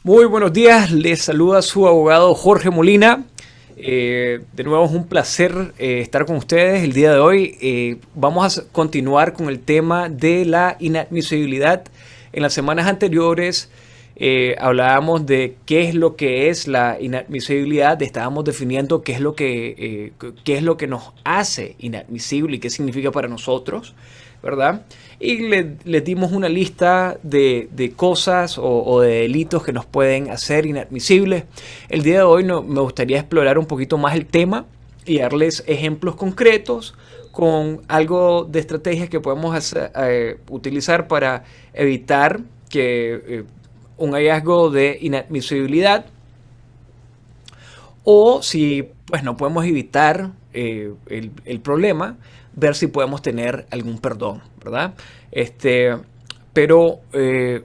Muy buenos días, les saluda su abogado Jorge Molina. De nuevo es un placer estar con ustedes el día de hoy. Vamos a continuar con el tema de la inadmisibilidad. En las semanas anteriores hablábamos de qué es lo que es la inadmisibilidad, estábamos definiendo qué es lo que nos hace inadmisible y qué significa para nosotros, ¿verdad? Y les dimos una lista de cosas o de delitos que nos pueden hacer inadmisibles. El día de hoy me gustaría explorar un poquito más el tema y darles ejemplos concretos con algo de estrategias que podemos utilizar para evitar que un hallazgo de inadmisibilidad, o si pues no podemos evitar el problema, ver si podemos tener algún perdón, ¿verdad? Este, pero, eh,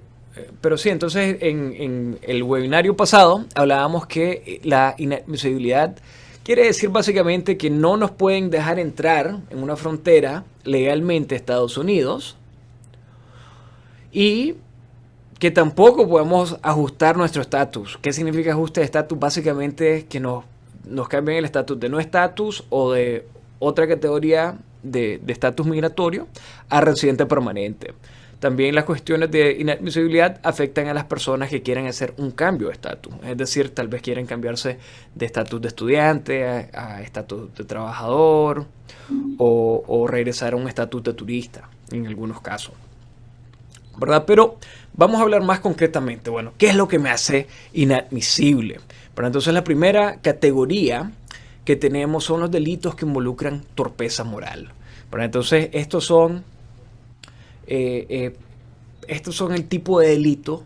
pero sí, entonces en el webinario pasado hablábamos que la inadmisibilidad quiere decir básicamente que no nos pueden dejar entrar en una frontera legalmente a Estados Unidos y que tampoco podemos ajustar nuestro estatus. ¿Qué significa ajuste de estatus? Básicamente es que nos cambien el estatus de no estatus o de otra categoría de estatus migratorio a residente permanente. También las cuestiones de inadmisibilidad afectan a las personas que quieren hacer un cambio de estatus. Es decir, tal vez quieren cambiarse de estatus de estudiante a estatus de trabajador o regresar a un estatus de turista en algunos casos, ¿verdad? Pero vamos a hablar más concretamente. Bueno, ¿qué es lo que me hace inadmisible? Pero entonces la primera categoría que tenemos son los delitos que involucran torpeza moral. Pero entonces estos son el tipo de delito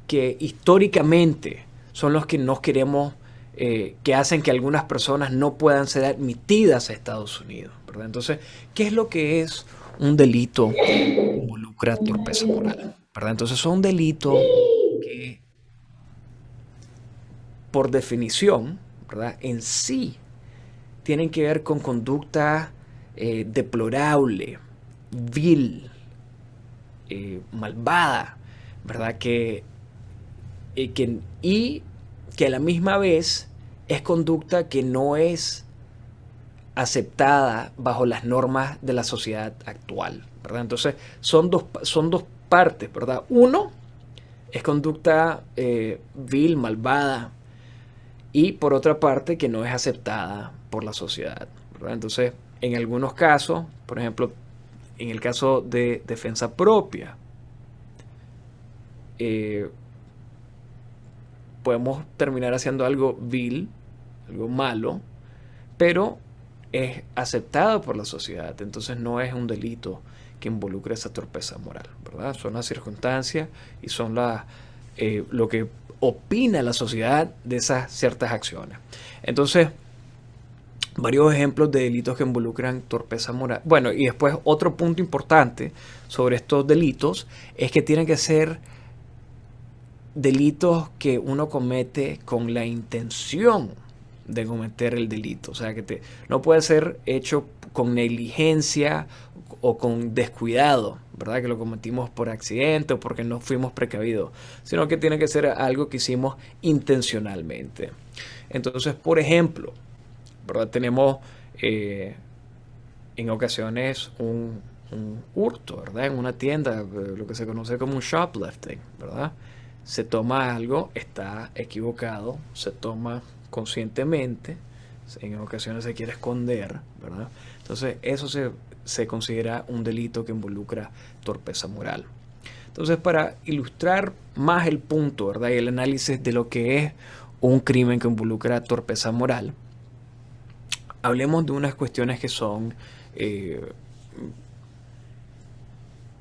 que históricamente son los que nos queremos, que hacen que algunas personas no puedan ser admitidas a Estados Unidos, ¿verdad? Entonces, ¿qué es lo que es un delito que involucra torpeza moral, ¿verdad? Entonces son delitos que, por definición, ¿verdad?, en sí tienen que ver con conducta deplorable, vil, malvada, ¿verdad? Y que a la misma vez es conducta que no es aceptada bajo las normas de la sociedad actual, ¿verdad? Entonces son dos partes, ¿verdad? Uno es conducta vil, malvada, y por otra parte que no es aceptada por la sociedad, ¿verdad? Entonces, en algunos casos, por ejemplo, en el caso de defensa propia, eh, podemos terminar haciendo algo vil, algo malo, pero es aceptado por la sociedad, entonces no es un delito que involucre esa torpeza moral, ¿verdad? Son las circunstancias y son lo que opina la sociedad de esas ciertas acciones. Entonces, varios ejemplos de delitos que involucran torpeza moral. Bueno, y después otro punto importante sobre estos delitos es que tienen que ser delitos que uno comete con la intención de cometer el delito. O sea, que no puede ser hecho con negligencia o con descuidado, ¿verdad? Que lo cometimos por accidente o porque no fuimos precavidos, sino que tiene que ser algo que hicimos intencionalmente. Entonces, por ejemplo, ¿verdad?, tenemos en ocasiones un hurto, ¿verdad?, en una tienda, lo que se conoce como un shoplifting, ¿verdad? Se toma algo, está equivocado, se toma conscientemente, en ocasiones se quiere esconder, ¿verdad? Entonces eso se considera un delito que involucra torpeza moral. Entonces, para ilustrar más el punto, ¿verdad?, y el análisis de lo que es un crimen que involucra torpeza moral, hablemos de unas cuestiones que son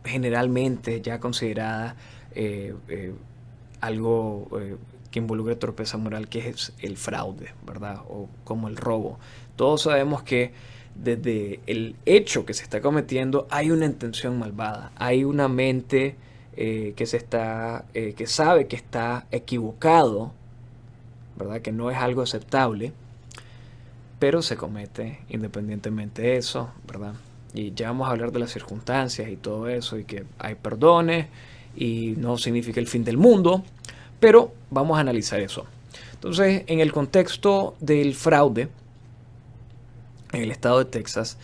generalmente ya consideradas algo que involucra torpeza moral, que es el fraude, ¿verdad? O como el robo. Todos sabemos que desde el hecho que se está cometiendo hay una intención malvada, hay una mente que sabe que está equivocado, ¿verdad? Que no es algo aceptable, pero se comete independientemente de eso, ¿verdad? Y ya vamos a hablar de las circunstancias y todo eso, y que hay perdones y no significa el fin del mundo, Pero vamos a analizar eso. Entonces, en el contexto del fraude, en el estado de Texas,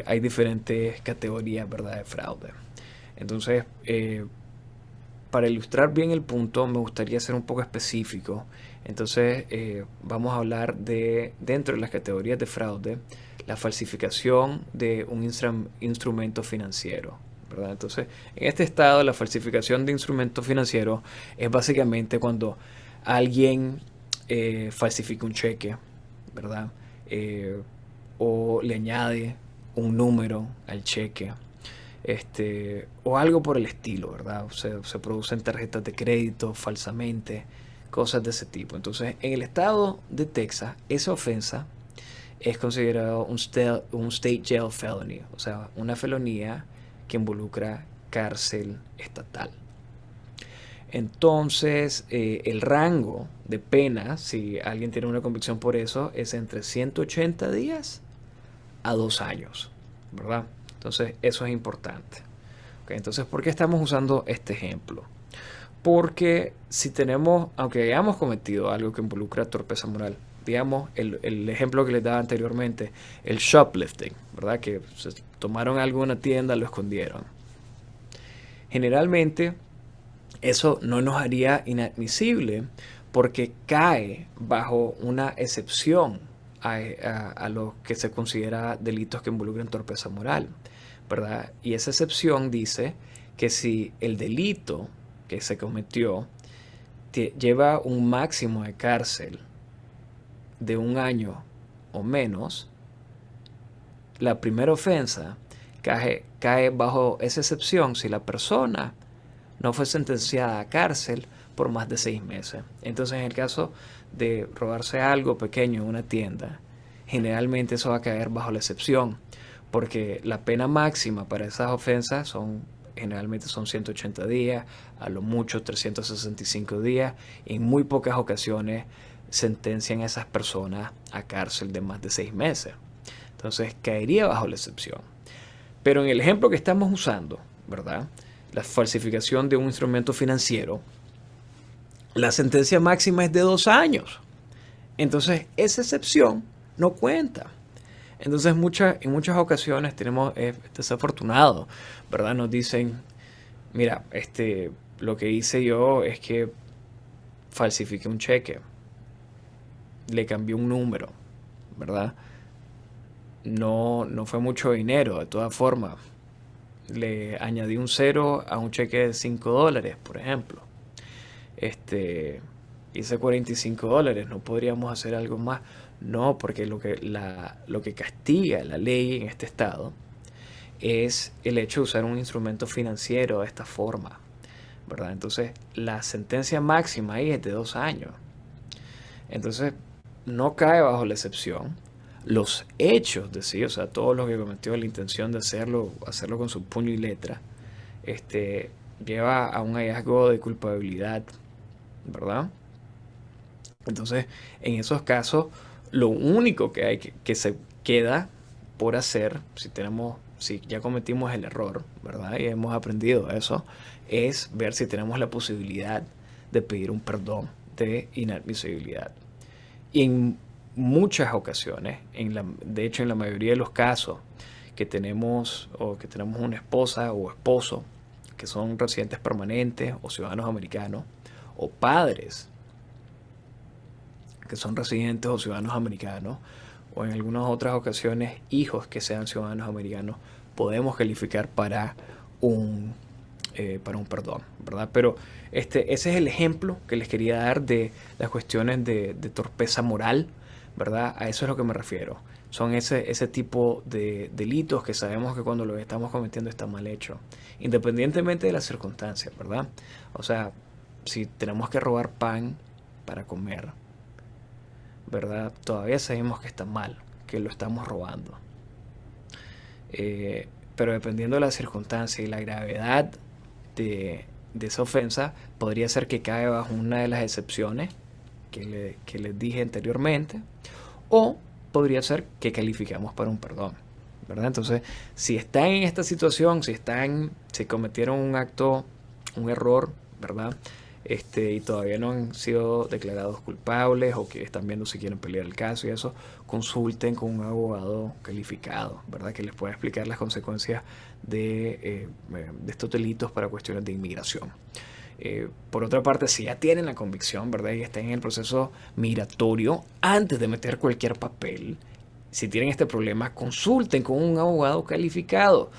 hay diferentes categorías, ¿verdad?, de fraude. Entonces, para ilustrar bien el punto, me gustaría ser un poco específico. Entonces, vamos a hablar de, dentro de las categorías de fraude, la falsificación de un instrumento financiero, ¿verdad? Entonces, en este estado, la falsificación de instrumentos financieros es básicamente cuando alguien falsifica un cheque, ¿verdad? Eh, o le añade un número al cheque, o algo por el estilo, ¿verdad? Se producen tarjetas de crédito falsamente, cosas de ese tipo. Entonces, en el estado de Texas, esa ofensa es considerado un state jail felony, o sea, una felonía que involucra cárcel estatal. Entonces, el rango de pena, si alguien tiene una convicción por eso, es entre 180 días a 2 años, ¿verdad? Entonces, eso es importante. Okay, entonces, ¿por qué estamos usando este ejemplo? Porque si tenemos, aunque hayamos cometido algo que involucra torpeza moral, digamos, el ejemplo que les daba anteriormente, el shoplifting, ¿verdad? Que se tomaron algo en una tienda, lo escondieron. Generalmente, eso no nos haría inadmisible porque cae bajo una excepción a lo que se considera delitos que involucran torpeza moral, ¿verdad? Y esa excepción dice que si el delito que se cometió lleva un máximo de cárcel de 1 año o menos, la primera ofensa cae bajo esa excepción si la persona no fue sentenciada a cárcel por más de 6 meses. Entonces, en el caso de robarse algo pequeño en una tienda, generalmente eso va a caer bajo la excepción, porque la pena máxima para esas ofensas generalmente son 180 días, a lo mucho 365 días, y en muy pocas ocasiones sentencian a esas personas a cárcel de más de 6 meses. Entonces, caería bajo la excepción. Pero en el ejemplo que estamos usando, ¿verdad?, la falsificación de un instrumento financiero, la sentencia máxima es de 2 años. Entonces, esa excepción no cuenta. Entonces, en muchas ocasiones tenemos desafortunados, ¿verdad? Nos dicen, mira, lo que hice yo es que falsifiqué un cheque, le cambié un número, ¿verdad? No fue mucho dinero, de todas formas. Le añadí un 0 a un cheque de $5, por ejemplo. Hice $45, no podríamos hacer algo más. No, porque lo que castiga la ley en este estado es el hecho de usar un instrumento financiero de esta forma, ¿verdad? Entonces, la sentencia máxima ahí es de 2 años. Entonces, no cae bajo la excepción. Los hechos de sí, o sea, todo lo que cometió la intención de hacerlo con su puño y letra, lleva a un hallazgo de culpabilidad, ¿verdad? Entonces, en esos casos, lo único que hay que se queda por hacer, si ya cometimos el error, ¿verdad?, y hemos aprendido eso, es ver si tenemos la posibilidad de pedir un perdón de inadmisibilidad. Y en muchas ocasiones, de hecho en la mayoría de los casos que tenemos una esposa o esposo que son residentes permanentes o ciudadanos americanos, o padres que son residentes o ciudadanos americanos, o en algunas otras ocasiones hijos que sean ciudadanos americanos, podemos calificar para un perdón, ¿verdad? Pero ese es el ejemplo que les quería dar de las cuestiones de torpeza moral, ¿verdad? A eso es lo que me refiero. Son ese tipo de delitos que sabemos que cuando los estamos cometiendo está mal hecho, independientemente de las circunstancias, ¿verdad? O sea, si tenemos que robar pan para comer, ¿verdad?, todavía sabemos que está mal, que lo estamos robando. Pero dependiendo de la circunstancia y la gravedad de esa ofensa, podría ser que cae bajo una de las excepciones que les dije anteriormente, o podría ser que calificamos para un perdón, ¿verdad? Entonces, si están en esta situación, si cometieron un error, ¿verdad?, y todavía no han sido declarados culpables o que están viendo si quieren pelear el caso y eso, consulten con un abogado calificado, ¿verdad? Que les pueda explicar las consecuencias de estos delitos para cuestiones de inmigración. Por otra parte, si ya tienen la convicción, ¿verdad? Y están en el proceso migratorio, antes de meter cualquier papel, si tienen este problema, consulten con un abogado calificado.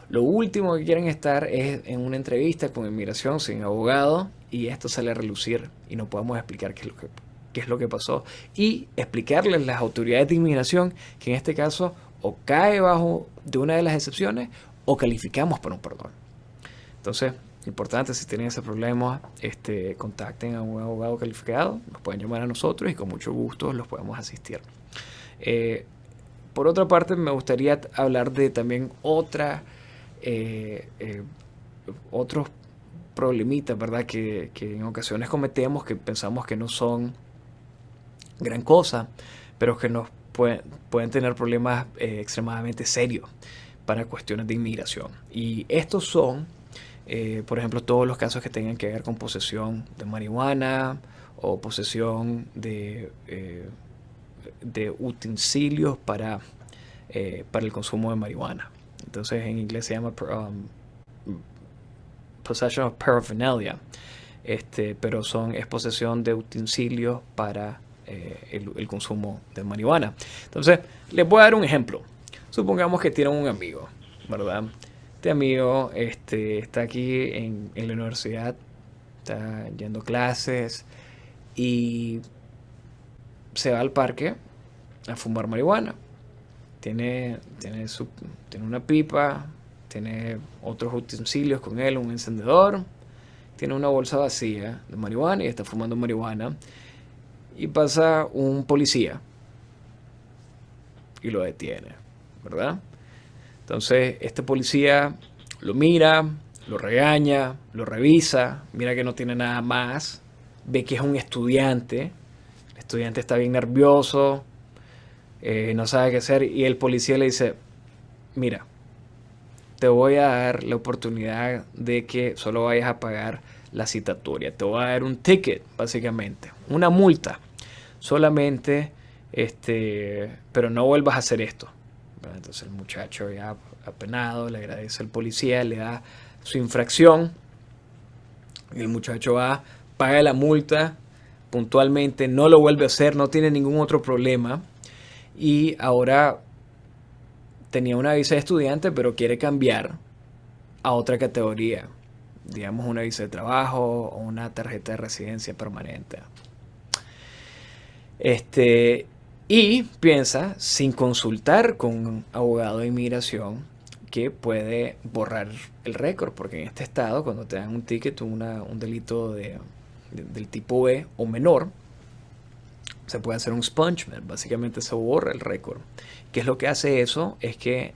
Lo último que quieren estar es en una entrevista con inmigración sin abogado y esto sale a relucir y no podemos explicar qué es lo que pasó y explicarles a las autoridades de inmigración que en este caso o cae bajo de una de las excepciones o calificamos para un perdón. Entonces, importante, si tienen ese problema, contacten a un abogado calificado, nos pueden llamar a nosotros y con mucho gusto los podemos asistir. Por otra parte, me gustaría hablar de también otros problemitas, ¿verdad? Que en ocasiones cometemos, que pensamos que no son gran cosa, pero que nos pueden tener problemas extremadamente serios para cuestiones de inmigración. Y estos son, por ejemplo, todos los casos que tengan que ver con posesión de marihuana o posesión de utensilios para el consumo de marihuana. Entonces en inglés se llama possession of paraphernalia, pero es posesión de utensilios para el consumo de marihuana. Entonces les voy a dar un ejemplo. Supongamos que tienen un amigo, ¿verdad? Este amigo está aquí en la universidad, está yendo a clases y se va al parque a fumar marihuana. Tiene una pipa, tiene otros utensilios con él, un encendedor, tiene una bolsa vacía de marihuana y está fumando marihuana. Y pasa un policía y lo detiene, ¿verdad? Entonces este policía lo mira, lo regaña, lo revisa, mira que no tiene nada más, ve que es un estudiante. El estudiante está bien nervioso, no sabe qué hacer y el policía le dice: mira, te voy a dar la oportunidad de que solo vayas a pagar la citatoria, te voy a dar un ticket, básicamente, una multa, solamente, pero no vuelvas a hacer esto. Entonces el muchacho, ya apenado, le agradece al policía, le da su infracción, el muchacho va, paga la multa puntualmente, no lo vuelve a hacer, no tiene ningún otro problema. Y ahora tenía una visa de estudiante, pero quiere cambiar a otra categoría, digamos una visa de trabajo o una tarjeta de residencia permanente. Y piensa, sin consultar con un abogado de inmigración, que puede borrar el récord, porque en este estado, cuando te dan un ticket, un delito del tipo B o menor, se puede hacer un expungement, básicamente se borra el récord. ¿Qué es lo que hace eso? Es que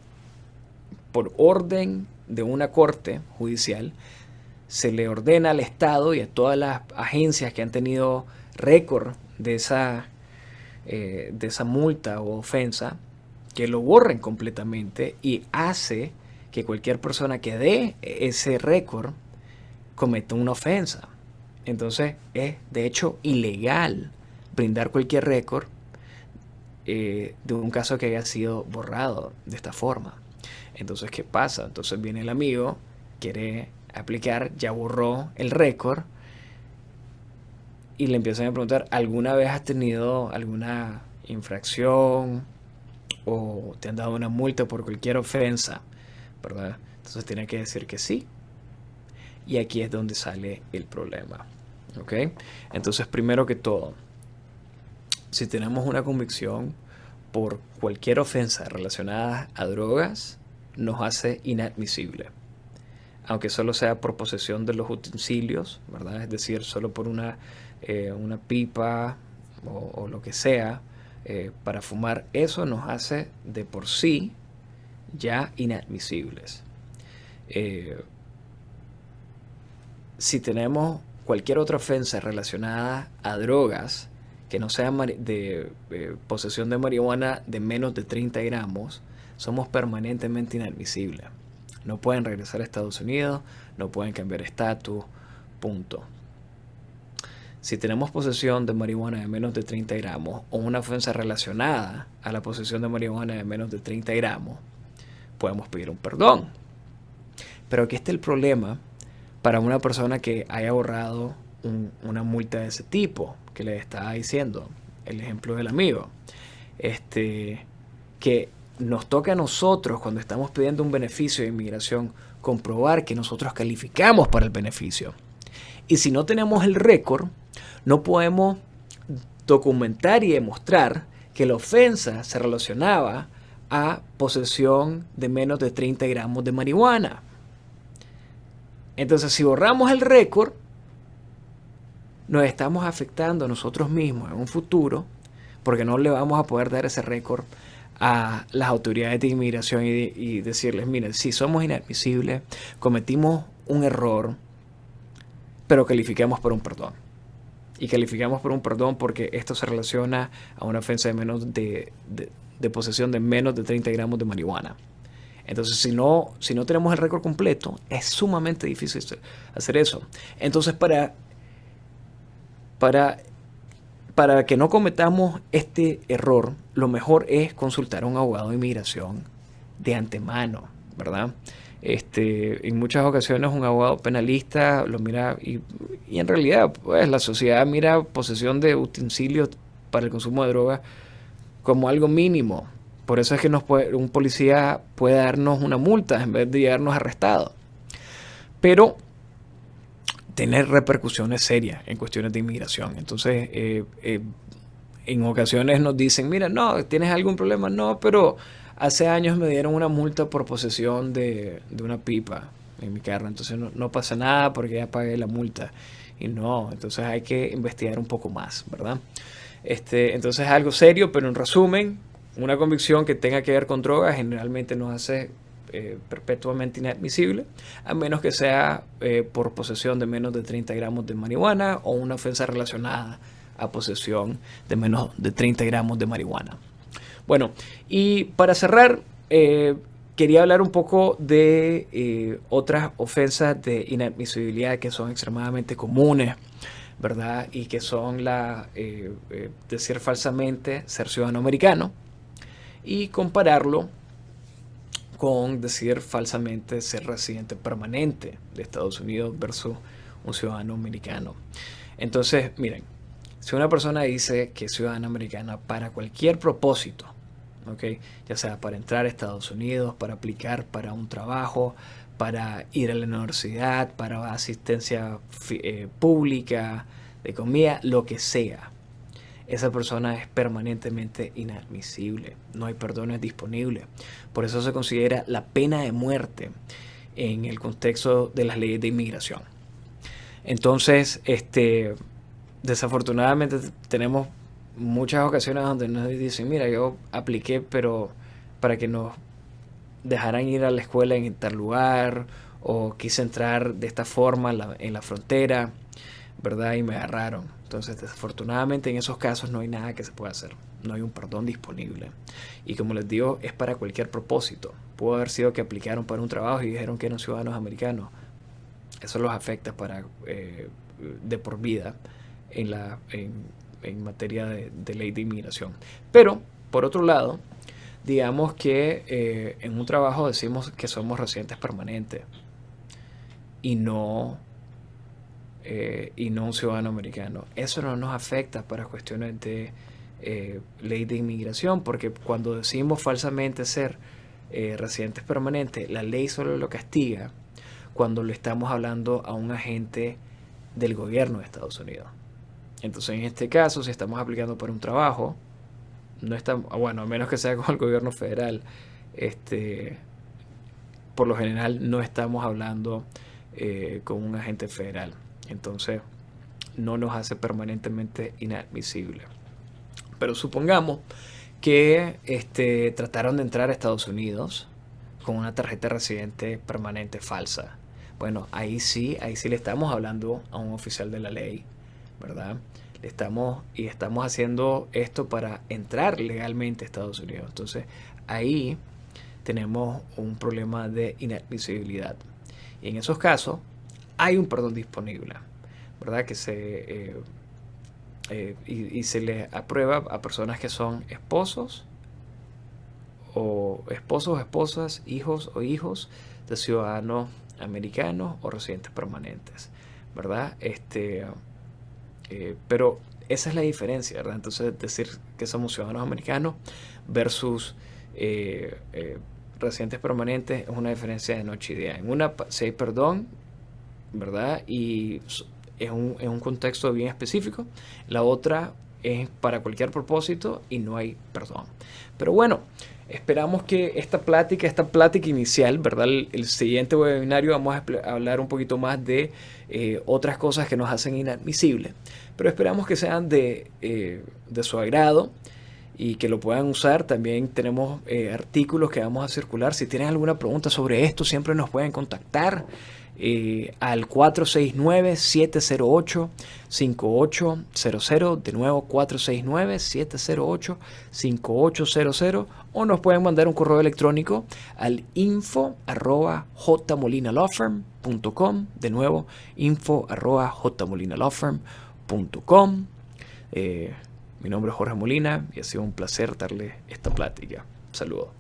por orden de una corte judicial se le ordena al Estado y a todas las agencias que han tenido récord de esa multa o ofensa que lo borren completamente, y hace que cualquier persona que dé ese récord cometa una ofensa. Entonces es de hecho ilegal brindar cualquier récord de un caso que haya sido borrado de esta forma. Entonces, ¿qué pasa? Entonces viene el amigo, quiere aplicar, ya borró el récord y le empiezan a preguntar: ¿alguna vez has tenido alguna infracción o te han dado una multa por cualquier ofensa? ¿Verdad? Entonces tiene que decir que sí. Y aquí es donde sale el problema. ¿Ok? Entonces, primero que todo, si tenemos una convicción por cualquier ofensa relacionada a drogas, nos hace inadmisible. Aunque solo sea por posesión de los utensilios, ¿verdad? Es decir, solo por una pipa o lo que sea para fumar, eso nos hace de por sí ya inadmisibles. Si tenemos cualquier otra ofensa relacionada a drogas, que no sea de posesión de marihuana de menos de 30 gramos, somos permanentemente inadmisibles. No pueden regresar a Estados Unidos, no pueden cambiar estatus, punto. si tenemos posesión de marihuana de menos de 30 gramos o una ofensa relacionada a la posesión de marihuana de menos de 30 gramos, podemos pedir un perdón. Pero aquí está el problema para una persona que haya ahorrado una multa de ese tipo, que le estaba diciendo, el ejemplo del amigo, que nos toca a nosotros cuando estamos pidiendo un beneficio de inmigración comprobar que nosotros calificamos para el beneficio. Y si no tenemos el récord, no podemos documentar y demostrar que la ofensa se relacionaba a posesión de menos de 30 gramos de marihuana. Entonces, si borramos el récord, nos estamos afectando a nosotros mismos en un futuro, porque no le vamos a poder dar ese récord a las autoridades de inmigración y decirles, miren, si somos inadmisibles, cometimos un error, pero calificamos por un perdón. Y calificamos por un perdón porque esto se relaciona a una ofensa de menos de posesión de menos de 30 gramos de marihuana. Entonces, si no tenemos el récord completo, es sumamente difícil hacer eso. Entonces, para que no cometamos este error, lo mejor es consultar a un abogado de inmigración de antemano, ¿verdad? En muchas ocasiones un abogado penalista lo mira y en realidad pues la sociedad mira posesión de utensilios para el consumo de drogas como algo mínimo. Por eso es que un policía puede darnos una multa en vez de llevarnos arrestados. Pero tener repercusiones serias en cuestiones de inmigración. Entonces, en ocasiones nos dicen, mira, no, ¿tienes algún problema? No, pero hace años me dieron una multa por posesión de una pipa en mi carro. Entonces no pasa nada porque ya pagué la multa. Y no, entonces hay que investigar un poco más, ¿verdad? Entonces es algo serio, pero en resumen, una convicción que tenga que ver con drogas generalmente nos hace perpetuamente inadmisible, a menos que sea por posesión de menos de 30 gramos de marihuana o una ofensa relacionada a posesión de menos de 30 gramos de marihuana. Bueno, y para cerrar, quería hablar un poco de otras ofensas de inadmisibilidad que son extremadamente comunes, ¿verdad? Y que son decir falsamente ser ciudadano americano y compararlo con decir falsamente ser residente permanente de Estados Unidos versus un ciudadano americano. Entonces, miren, si una persona dice que es ciudadana americana para cualquier propósito, ¿okay? Ya sea para entrar a Estados Unidos, para aplicar para un trabajo, para ir a la universidad, para asistencia pública, de comida, lo que sea, esa persona es permanentemente inadmisible. No hay perdones disponibles. Por eso se considera la pena de muerte en el contexto de las leyes de inmigración. Entonces, desafortunadamente tenemos muchas ocasiones donde nos dicen, mira, yo apliqué, pero para que nos dejaran ir a la escuela en tal lugar, o quise entrar de esta forma en la frontera, ¿verdad? Y me agarraron. Entonces, desafortunadamente en esos casos no hay nada que se pueda hacer. No hay un perdón disponible. Y como les digo, es para cualquier propósito. Pudo haber sido que aplicaron para un trabajo y dijeron que eran ciudadanos americanos. Eso los afecta de por vida en materia de ley de inmigración. Pero, por otro lado, digamos que en un trabajo decimos que somos residentes permanentes y no un ciudadano americano. Eso no nos afecta para cuestiones de ley de inmigración, porque cuando decimos falsamente ser residentes permanentes, la ley solo lo castiga cuando le estamos hablando a un agente del gobierno de Estados Unidos. Entonces, en este caso, si estamos aplicando para un trabajo, no estamos, bueno, a menos que sea con el gobierno federal, por lo general no estamos hablando con un agente federal. Entonces, no nos hace permanentemente inadmisible. Pero supongamos que trataron de entrar a Estados Unidos con una tarjeta de residente permanente falsa. Bueno, ahí sí le estamos hablando a un oficial de la ley, ¿verdad? Estamos haciendo esto para entrar legalmente a Estados Unidos. Entonces, ahí tenemos un problema de inadmisibilidad. Y en esos casos, hay un perdón disponible, ¿verdad? Que se y se les aprueba a personas que son esposos, esposas, hijos o hijos de ciudadanos americanos o residentes permanentes, ¿verdad? Pero esa es la diferencia, ¿verdad? Entonces, decir que somos ciudadanos americanos versus residentes permanentes es una diferencia de noche y día. En una, si hay perdón, ¿verdad? Y es un contexto bien específico. La otra es para cualquier propósito y no hay perdón. Pero bueno, esperamos que esta plática inicial, ¿verdad? El siguiente webinario vamos a hablar un poquito más de otras cosas que nos hacen inadmisibles. Pero esperamos que sean de su agrado y que lo puedan usar. También tenemos artículos que vamos a circular. Si tienen alguna pregunta sobre esto, siempre nos pueden contactar al 469-708-5800, de nuevo 469-708-5800, o nos pueden mandar un correo electrónico al info@jmolinalawfirm.com, de nuevo info@jmolinalawfirm.com. Mi nombre es Jorge Molina y ha sido un placer darle esta plática. Saludos.